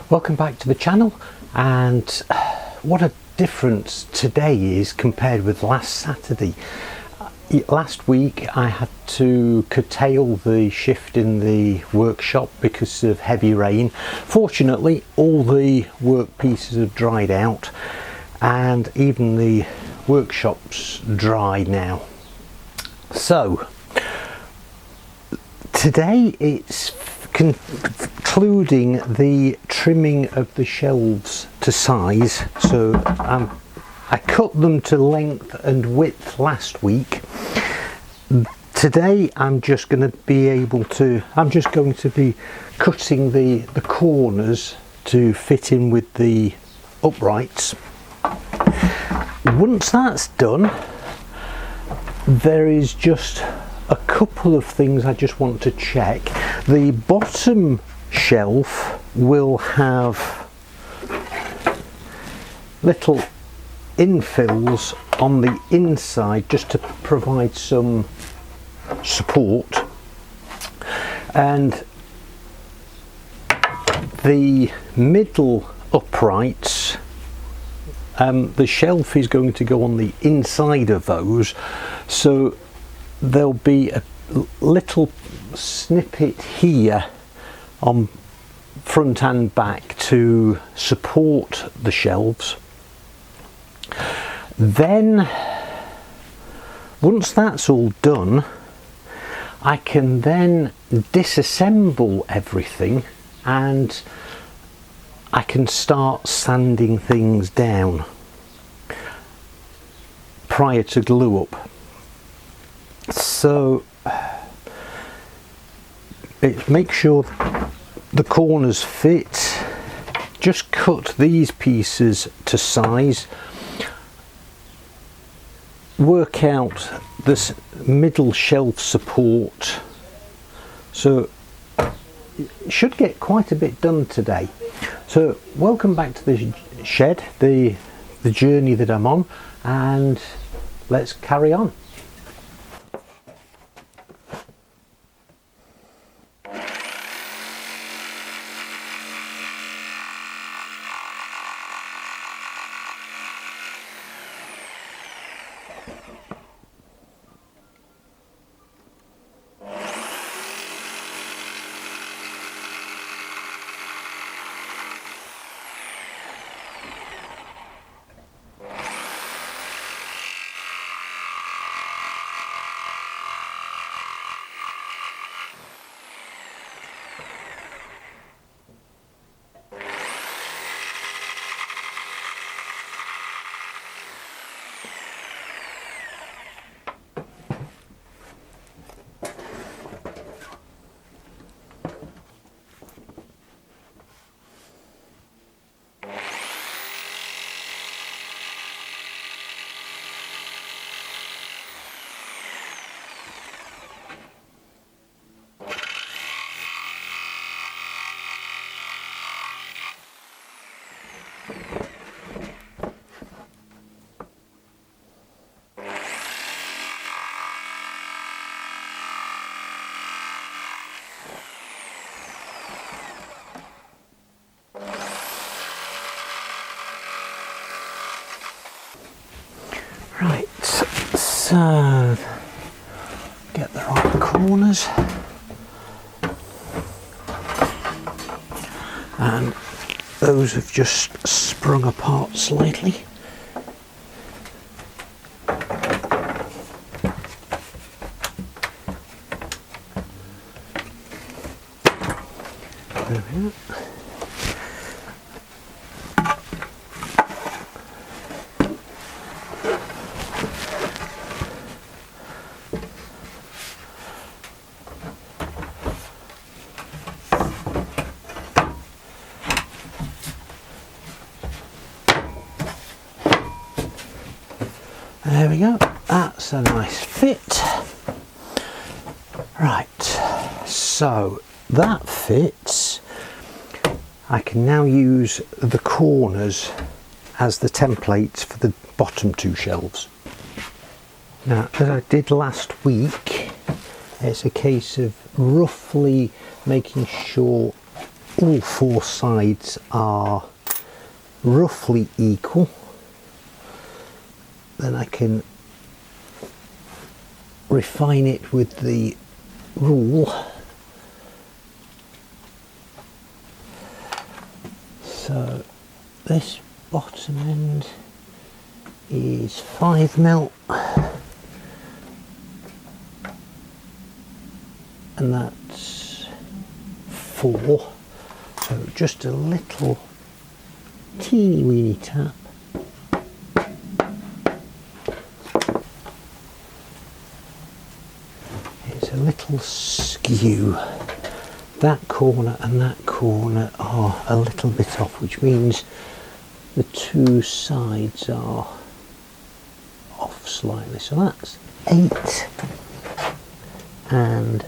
Welcome back to the channel, and what a difference today is compared with last Saturday. Last week I had to curtail the shift in the workshop because of heavy rain. Fortunately, all the work pieces have dried out and even the workshop's dry now. So today it's concluding the trimming of the shelves to size. So I cut them to length and width last week. Today I'm just going to be cutting the corners to fit in with the uprights. Once that's done, there is just a couple of things I just want to check. The bottom shelf will have little infills on the inside just to provide some support, and the middle uprights, the shelf is going to go on the inside of those, so there'll be a little snippet here on front and back to support the shelves. Then once that's all done, I can then disassemble everything and I can start sanding things down prior to glue up. So make sure the corners fit. Just cut these pieces to size. Work out this middle shelf support. So it should get quite a bit done today. So welcome back to the shed, the journey that I'm on, and let's carry on. Right, so get the right corners, and those have just sprung apart slightly. There we go. There we go, that's a nice fit. Right, so that fits. I can now use the corners as the templates for the bottom two shelves. Now, as I did last week, it's a case of roughly making sure all four sides are roughly equal, then I can refine it with the rule. So this bottom end is 5mm, and that's 4, so just a little teeny weeny tap. It's a little skew. That corner and that corner are a little bit off, which means the two sides are off slightly. So that's 8 and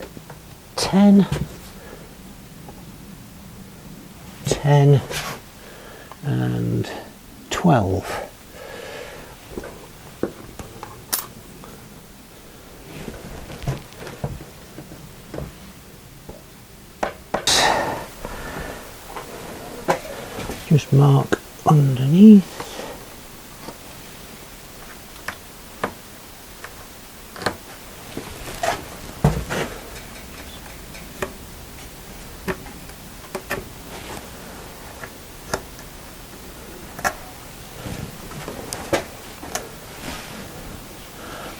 10, 10 and 12. Just mark underneath.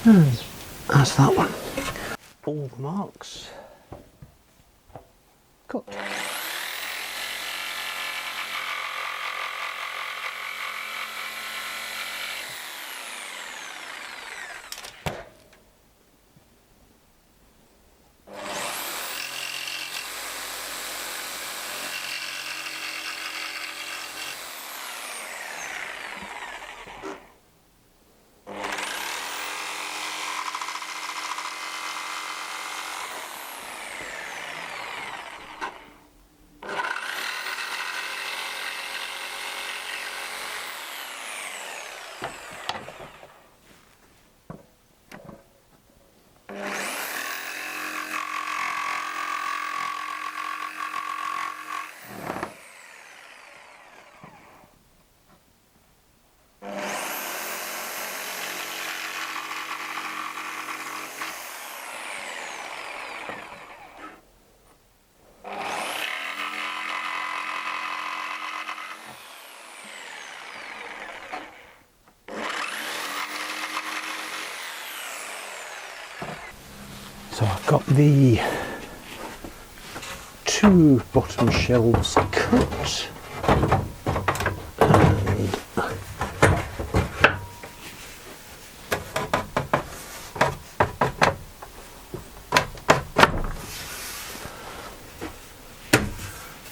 And that's that one. All the marks cut. So I've got the two bottom shelves cut, and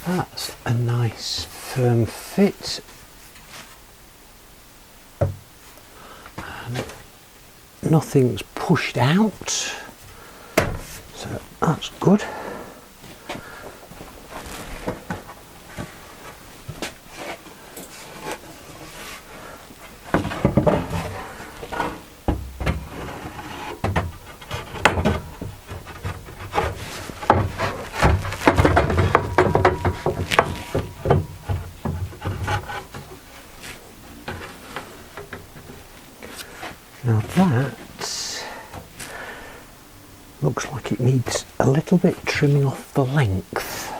that's a nice firm fit, and nothing's pushed out. So that's good. Now that looks like it needs a little bit trimming off the length.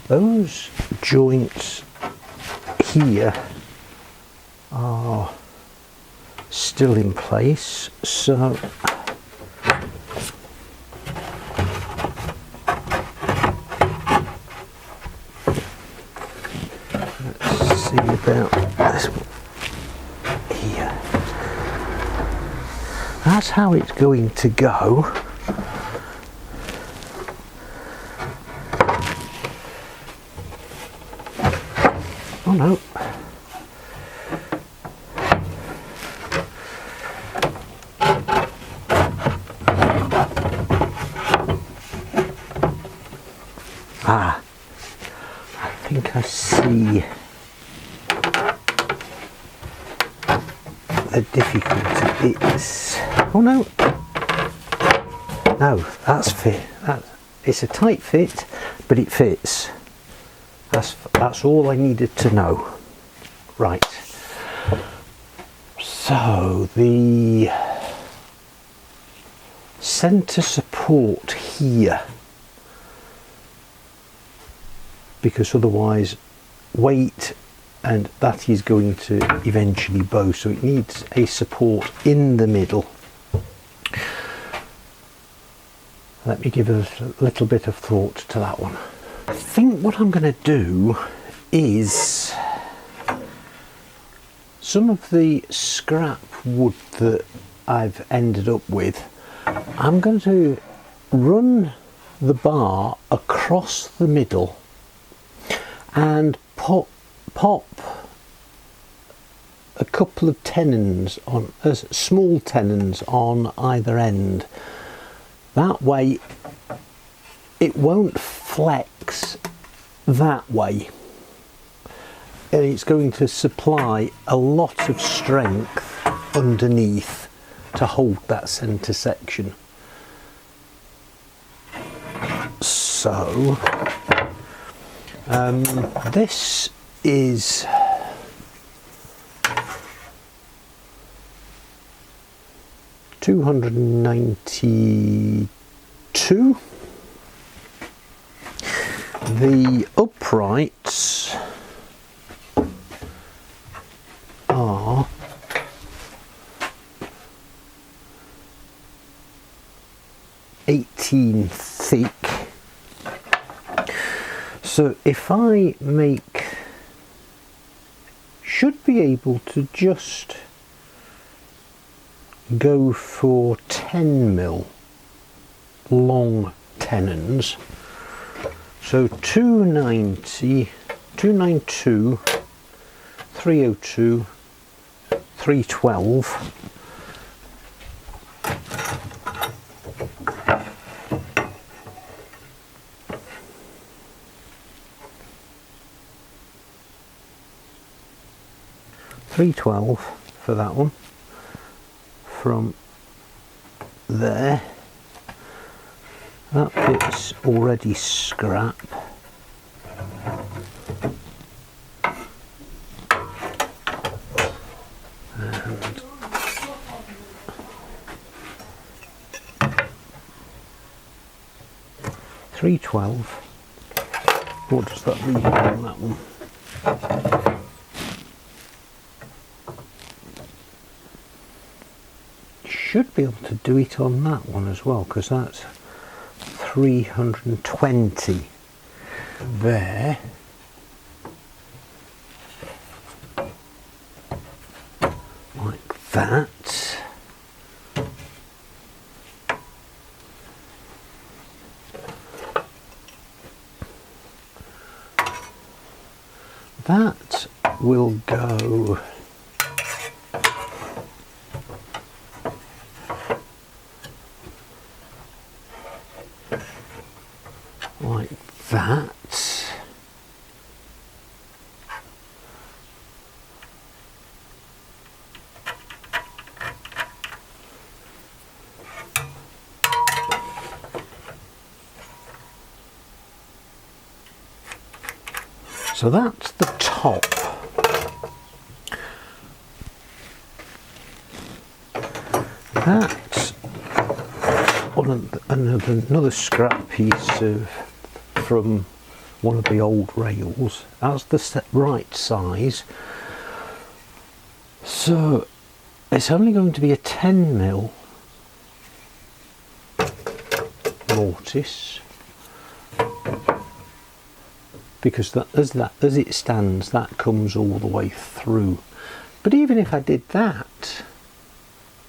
Those joints here are still in place, so let's see about this one here. That's how it's going to go. Oh no. Ah, I think I see the difficulty. It's, oh no, no, that's fit. it's a tight fit, but it fits. That's all I needed to know. Right, so the centre support here, because otherwise weight and that is going to eventually bow, so it needs a support in the middle. Let me give a little bit of thought to that one. I think what I'm going to do is some of the scrap wood that I've ended up with, I'm going to run the bar across the middle and pop a couple of tenons on, small tenons on either end. That way it won't flex that way, and it's going to supply a lot of strength underneath to hold that centre section. So this is $292. The uprights are $18 thick. So if I should be able to just go for 10mm long tenons. So 290, 292, 302, 312. $312 for that one. From there, that bit's already scrap. And $312. What does that leave on that one? Should be able to do it on that one as well, because that's 320 there. Like that. That will go like that. So that's the top. That's on another scrap piece from one of the old rails. That's the right size. So it's only going to be a 10mm mortise, because as it stands, that comes all the way through. But even if I did that,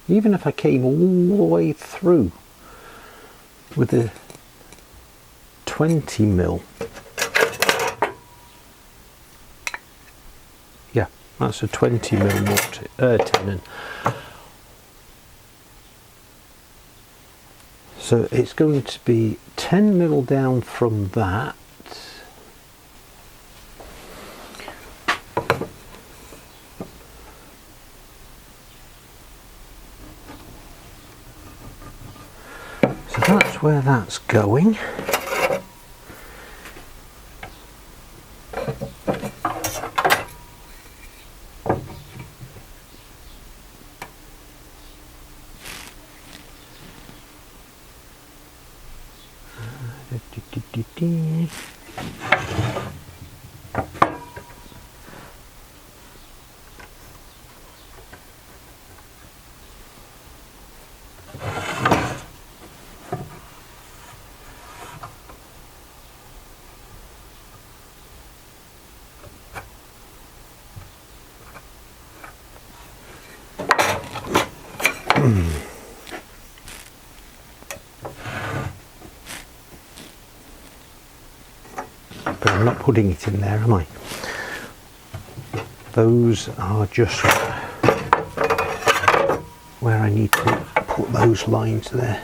even if I came all the way through with a 20mm, yeah, that's a 20mm tenon. So it's going to be 10mm down from that. So that's where that's going. But I'm not putting it in there, am I? Those are just where I need to put those lines there.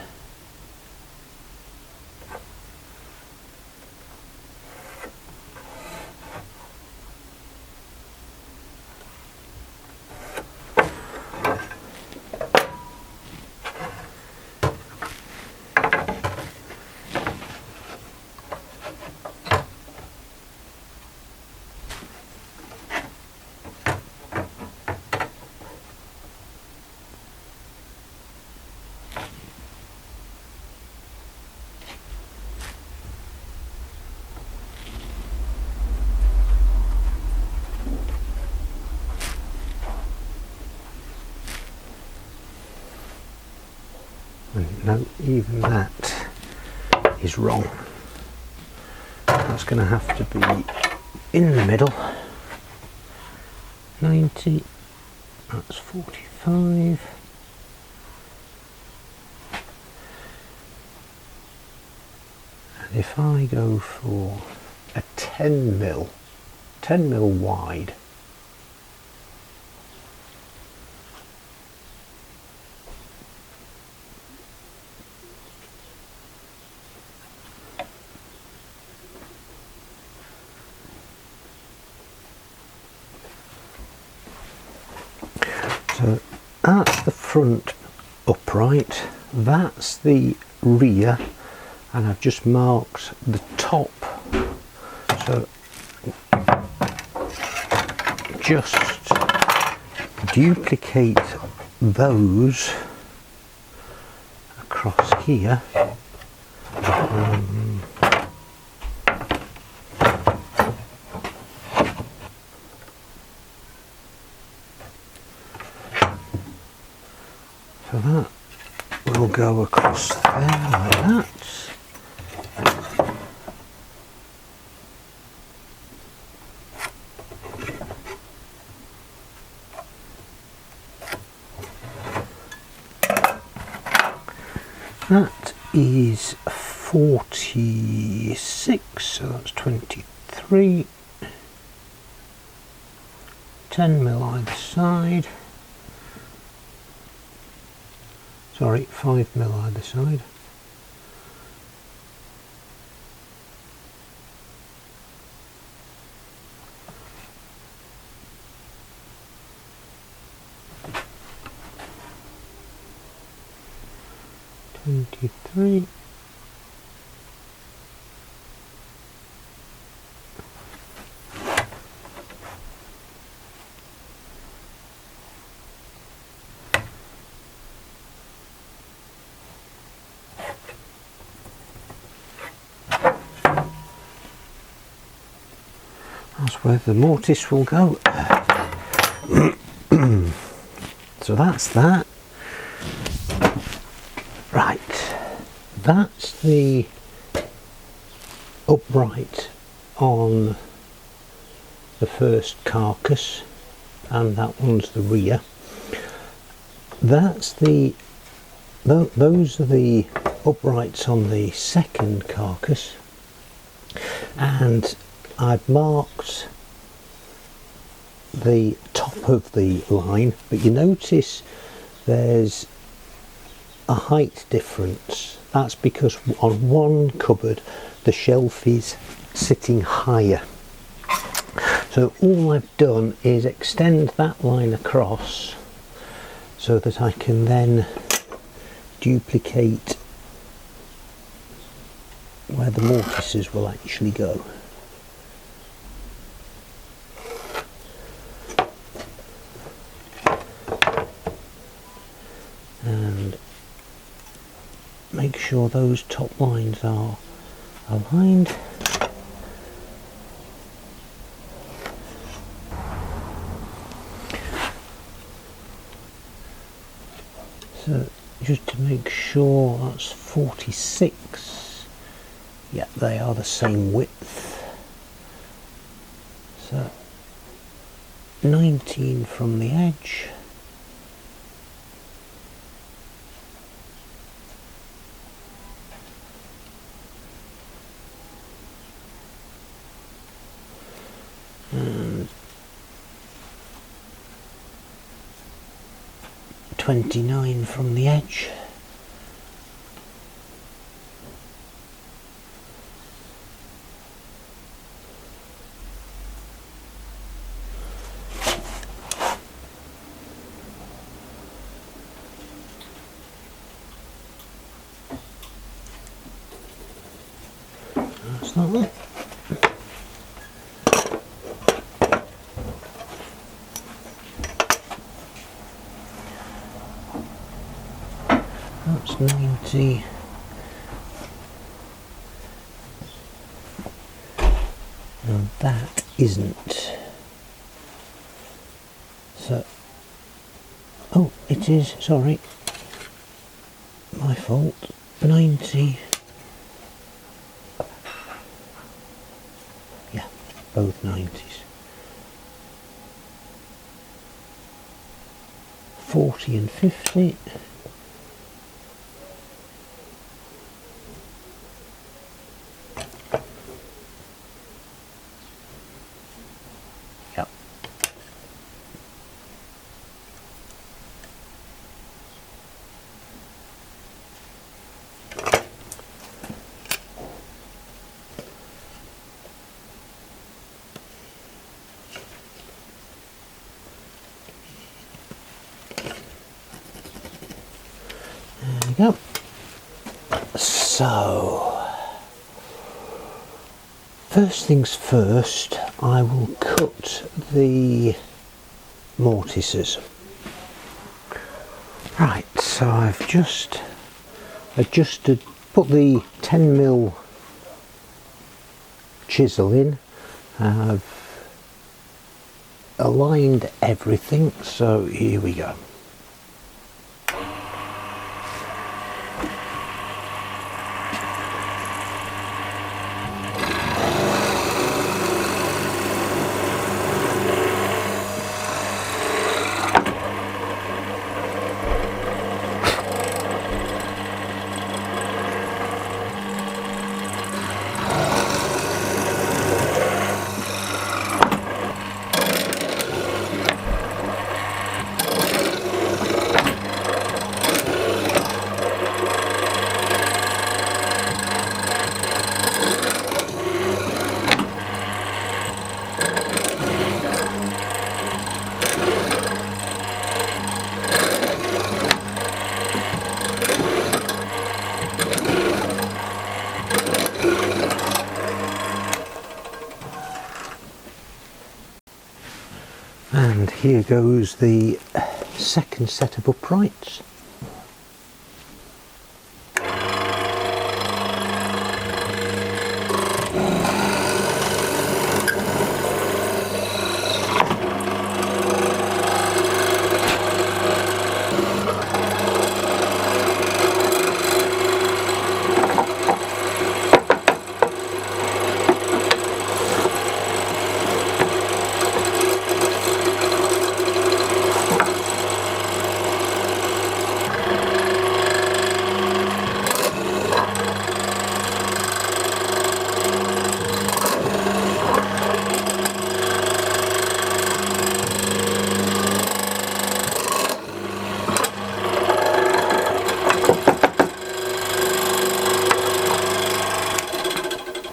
No, even that is wrong. That's going to have to be in the middle. 90, that's 45. And if I go for a 10 mil wide, so that's the front upright, that's the rear, and I've just marked the top. So just duplicate those across here. So that will go across there like that. That is 46, so that's 23. 10 mil either side. Sorry, 5 mil either side. Three. That's where the mortise will go. So that's that. Right, that's the upright on the first carcass, and that one's the rear. That's the those are the uprights on the second carcass, and I've marked the top of the line, but you notice there's a height difference. That's because on one cupboard the shelf is sitting higher. So all I've done is extend that line across so that I can then duplicate where the mortises will actually go. And make sure those top lines are aligned. So just to make sure that's 46. Yeah, they are the same width. So 19 from the edge. And 29 from the edge. That's that one. That's 90. And that isn't. So, oh, it is, sorry. My fault. 90. Yeah, both 90s. 40 and 50. Yep. There we go. So, first things first, I will cut the mortices. Right, so I've just adjusted, put the 10mm chisel in. I've aligned everything, so here we go. And here goes the second set of uprights.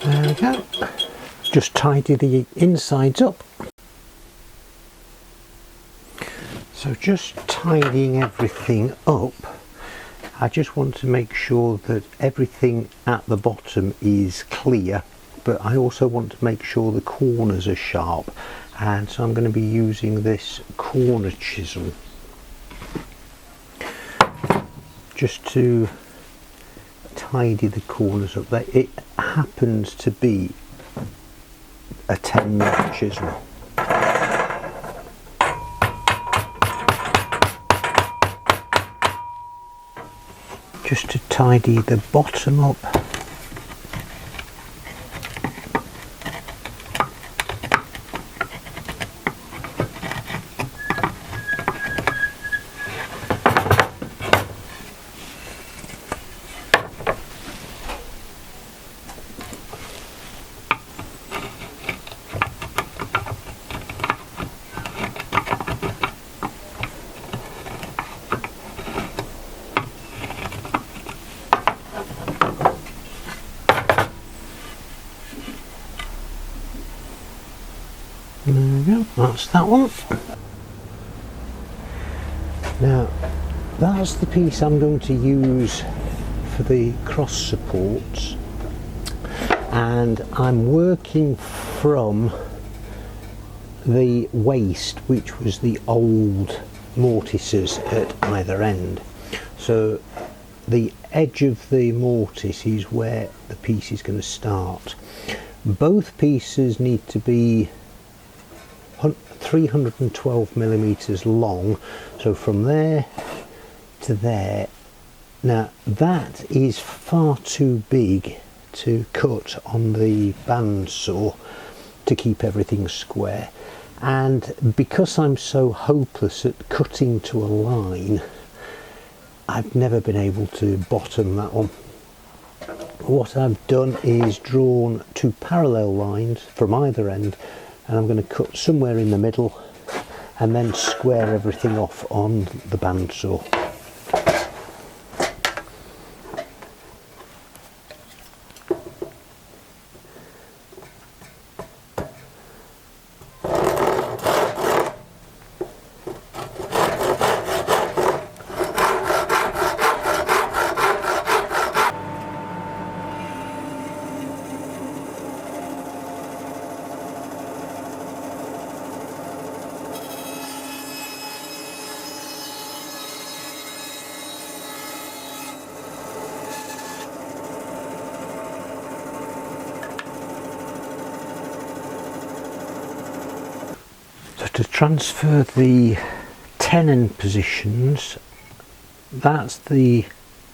There we go. Just tidy the insides up. So just tidying everything up, I just want to make sure that everything at the bottom is clear, but I also want to make sure the corners are sharp, and so I'm going to be using this corner chisel just to tidy the corners up there. It happens to be a 10mm chisel. Just to tidy the bottom up. There we go, that's that one. Now that's the piece I'm going to use for the cross supports, and I'm working from the waist, which was the old mortices at either end. So the edge of the mortise is where the piece is going to start. Both pieces need to be 312mm long, so from there to there. Now that is far too big to cut on the bandsaw to keep everything square, and because I'm so hopeless at cutting to a line, I've never been able to bottom that one. What I've done is drawn two parallel lines from either end, and I'm going to cut somewhere in the middle and then square everything off on the bandsaw. So to transfer the tenon positions, that's the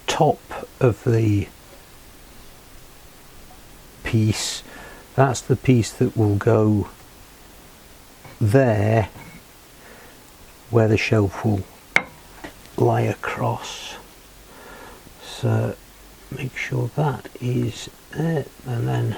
top of the piece, that's the piece that will go there where the shelf will lie across. So make sure that is there, and then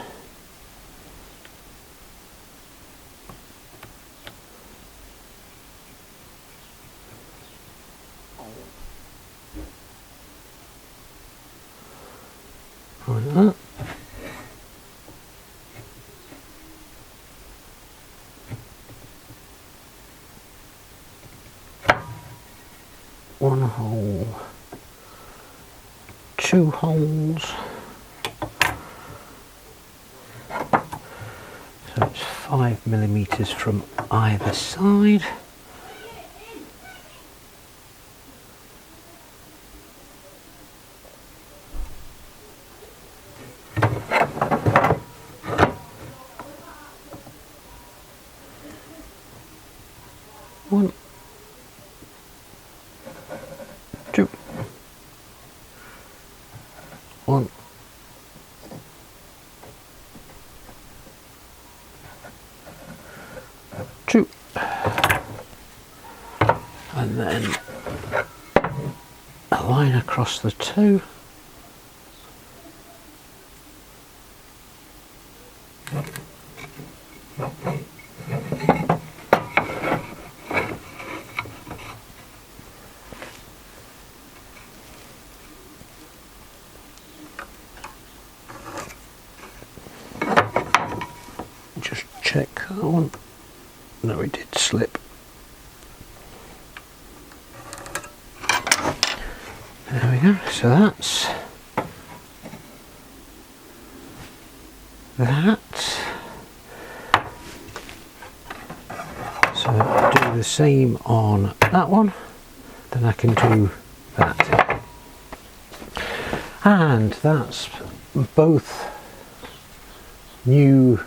like that. One hole, two holes, so it's 5mm from either side. One, two, one, two, and then a line across the two. Just check that one. No, it did slip. There we go. So that's that. So do the same on that one. Then I can do that. And that's both new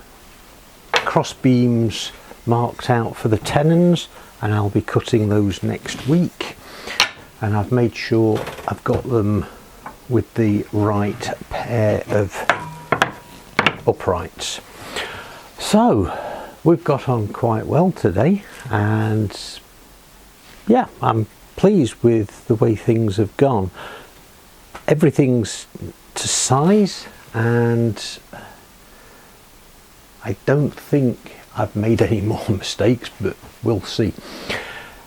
cross beams marked out for the tenons, and I'll be cutting those next week. And I've made sure I've got them with the right pair of uprights. So we've got on quite well today, and yeah, I'm pleased with the way things have gone. Everything's to size, and I don't think I've made any more mistakes, but we'll see.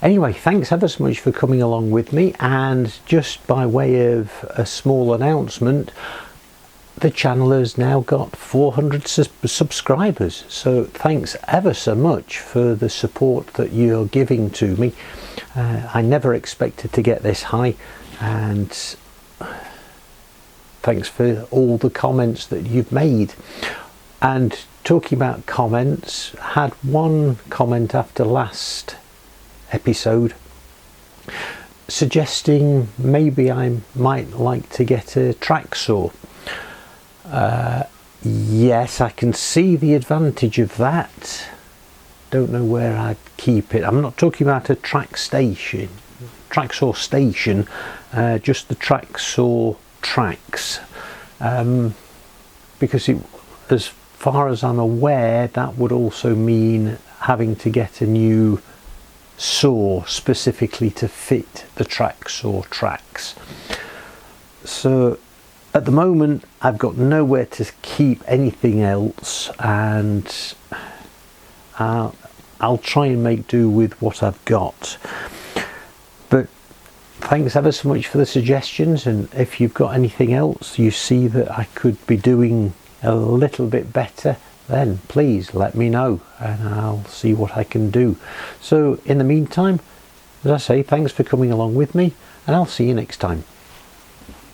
Anyway, thanks ever so much for coming along with me, and just by way of a small announcement, the channel has now got 400 subscribers, so thanks ever so much for the support that you're giving to me. I never expected to get this high, and thanks for all the comments that you've made. And talking about comments, had one comment after last episode suggesting maybe I might like to get a track saw. Yes, I can see the advantage of that. Don't know where I'd keep it. I'm not talking about a track saw station, just the track saw tracks, because as far as I'm aware, that would also mean having to get a new saw specifically to fit the track saw tracks. So at the moment I've got nowhere to keep anything else, and I'll try and make do with what I've got. But thanks ever so much for the suggestions, and if you've got anything else you see that I could be doing a little bit better, then please let me know and I'll see what I can do. So in the meantime, as I say, thanks for coming along with me, and I'll see you next time.